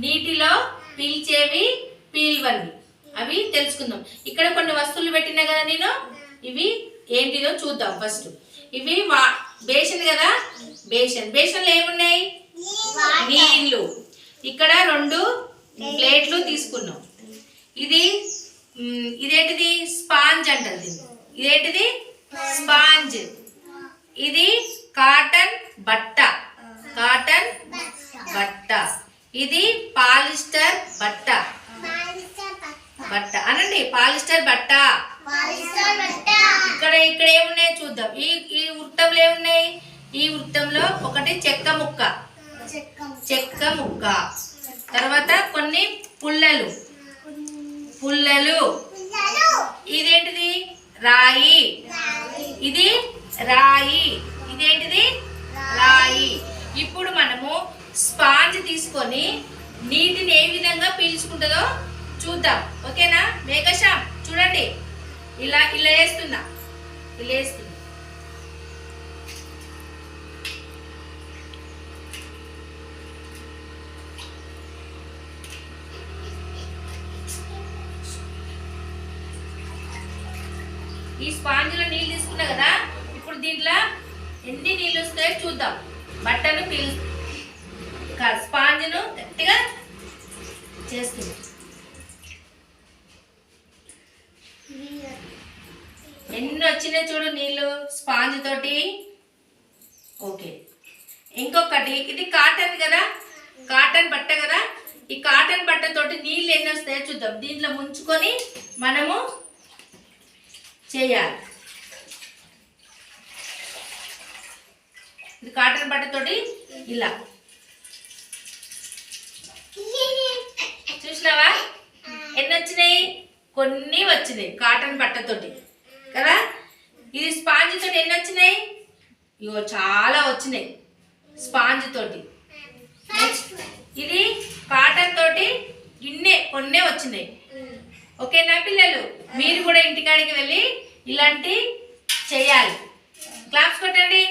నీటిలో పీల్చేవి పీల్వన్వి అవి తెలుసుకుందాం. ఇక్కడ కొన్ని వస్తువులు పెట్టినా కదా నేను, ఇవి ఏంటిదో చూద్దాం. ఫస్ట్ ఇవి బేషన్ కదా, బేషన్లో ఏమున్నాయి? నీళ్లు. ఇక్కడ 2 ప్లేట్లు తీసుకున్నాం. ఇదేంటిది? స్పాంజ్ అంటారు దీన్ని. ఇదేంటిది? స్పాంజ్. ఇది కాటన్ బట్ట. ఇది పాలిస్టర్ బట్ట అనండి, పాలిస్టర్ బట్ట. ఇక్కడ ఏమున్నాయి చూద్దాం. ఈ వృత్తంలో ఏమున్నాయి? ఈ వృత్తంలో ఒకటి చెక్క ముక్క, తర్వాత కొన్ని పుల్లలు. ఇదేంటిది? రాయి. ఇది రాయి. ఇదేంటిది? రాయి. ఇప్పుడు మనము స్పాంజ్ తీసుకొని నీటిని ఏ విధంగా పీల్చుకుంటుందో చూద్దాం. ఓకేనా? మేఘశ్యాం చూడండి, ఇలా వేస్తున్నా. ఈ స్పాంజ్లో నీళ్ళు తీసుకున్నా కదా, ఇప్పుడు దీంట్లో ఎన్ని నీళ్ళు వస్తాయో చూద్దాం. బట్టను స్పాంజ్ను గట్టిగా చేస్తుంది. ఎన్ని వచ్చినాయి చూడు నీళ్ళు స్పాంజ్ తోటి. ఓకే, ఇంకొకటి, ఇది కాటన్ కదా, కాటన్ బట్ట కదా. ఈ కాటన్ బట్ట తోటి నీళ్ళు ఎన్ని వస్తాయో చూద్దాం. దీంట్లో ముంచుకొని మనము చేయాలి. ఇది కాటన్ బట్టతోటి ఇలా చూసినావా? ఎన్ని వచ్చినాయి? కొన్ని వచ్చినాయి కాటన్ బట్టతోటి కదా. ఇది స్పాంజ్ తోటి ఎన్ని వచ్చినాయి? ఇగో చాలా వచ్చినాయి స్పాంజ్ తోటి. ఇది కాటన్ తోటి కొన్నే వచ్చినాయి. ఓకేనా పిల్లలు? మీరు కూడా ఇంటికాడికి వెళ్ళి ఇలాంటి చేయాలి. క్లాప్స్ కొట్టండి.